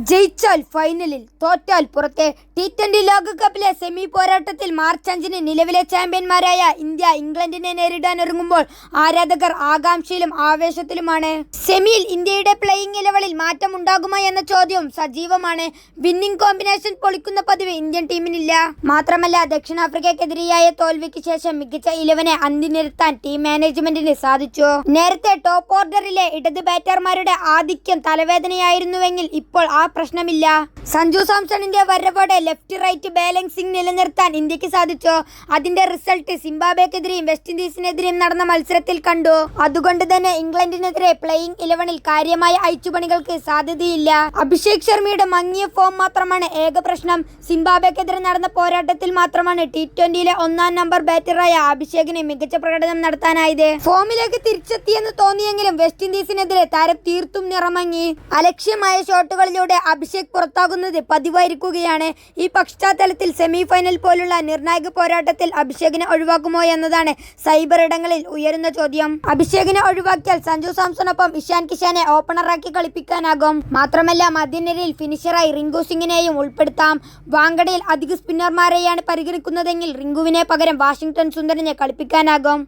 ജയിച്ചാൽ ഫൈനലിൽ, തോറ്റാൽ പുറത്തെ. T20 ലോകകപ്പിലെ സെമി പോരാട്ടത്തിൽ മാർച്ച് 5-ന് നിലവിലെ ചാമ്പ്യന്മാരായ ഇന്ത്യ ഇംഗ്ലണ്ടിനെ നേരിടാനൊരുങ്ങുമ്പോൾ ആരാധകർ ആകാംക്ഷയിലും ആവേശത്തിലുമാണ്. സെമിയിൽ ഇന്ത്യയുടെ പ്ലേയിങ് 11-ൽ മാറ്റമുണ്ടാകുമോ എന്ന ചോദ്യവും സജീവമാണ്. വിന്നിംഗ് കോമ്പിനേഷൻ പൊളിക്കുന്ന പതിവ് ഇന്ത്യൻ ടീമിനില്ല. മാത്രമല്ല, ദക്ഷിണാഫ്രിക്കയ്ക്കെതിരെയായ തോൽവിക്ക് ശേഷം മികച്ച 11-നെ അന്തിനിരത്താൻ ടീം മാനേജ്മെന്റിന് സാധിച്ചു. നേരത്തെ ടോപ്പ് ഓർഡറിലെ ഇടത് ബാറ്റർമാരുടെ ആധിക്യം തലവേദനയായിരുന്നുവെങ്കിൽ ഇപ്പോൾ ആ പ്രശ്നമില്ല. സഞ്ജു സാംസണിന്റെ വരവോടെ ലെഫ്റ്റ് റൈറ്റ് ബാലൻസിംഗ് നിലനിർത്താൻ ഇന്ത്യക്ക് സാധിച്ചു. അതിന്റെ റിസൾട്ട് സിംബാബ്വേക്കെതിരെയും വെസ്റ്റ് ഇൻഡീസിനെതിരെയും നടന്ന മത്സരത്തിൽ കണ്ടു. അതുകൊണ്ട് തന്നെ ഇംഗ്ലണ്ടിനെതിരെ പ്ലേയിങ് 11-ൽ കാര്യമായ അഴിച്ചുപണികൾക്ക് സാധ്യതയില്ല. അഭിഷേക് ശർമ്മയുടെ മങ്ങിയ ഫോം മാത്രമാണ് ഏക പ്രശ്നം. സിംബാബ്വേക്കെതിരെ നടന്ന പോരാട്ടത്തിൽ മാത്രമാണ് T20-ലെ 1-ാം നമ്പർ ബാറ്ററായ അഭിഷേകിന് മികച്ച പ്രകടനം നടത്താനായത്. ഫോമിലേക്ക് തിരിച്ചെത്തിയെന്ന് തോന്നിയെങ്കിലും വെസ്റ്റ് ഇൻഡീസിനെതിരെ താരം തീർത്തും നിറമങ്ങി. അലക്ഷ്യമായ ഷോട്ടുകളിലൂടെ അഭിഷേക് പുറത്താകുന്നത് പതിവായിരിക്കുകയാണ്. ഈ പശ്ചാത്തലത്തിൽ സെമി ഫൈനൽ പോലുള്ള നിർണായക പോരാട്ടത്തിൽ അഭിഷേകിനെ ഒഴിവാക്കുമോ എന്നതാണ് സൈബർ ഇടങ്ങളിൽ ഉയരുന്ന ചോദ്യം. അഭിഷേകിനെ ഒഴിവാക്കിയാൽ സഞ്ജു സാംസണൊപ്പം ഇഷാൻ കിഷാനെ ഓപ്പണറാക്കി കളിപ്പിക്കാനാകും. മാത്രമല്ല, മധ്യനിരയിൽ ഫിനിഷറായി റിങ്കു സിംഗിനെയും ഉൾപ്പെടുത്താം. വാങ്കഡയിൽ അധിക സ്പിന്നർമാരെയാണ് പരിഗണിക്കുന്നതെങ്കിൽ റിങ്കുവിനെ പകരം വാഷിംഗ്ടൺ സുന്ദറിനെ കളിപ്പിക്കാനാകും.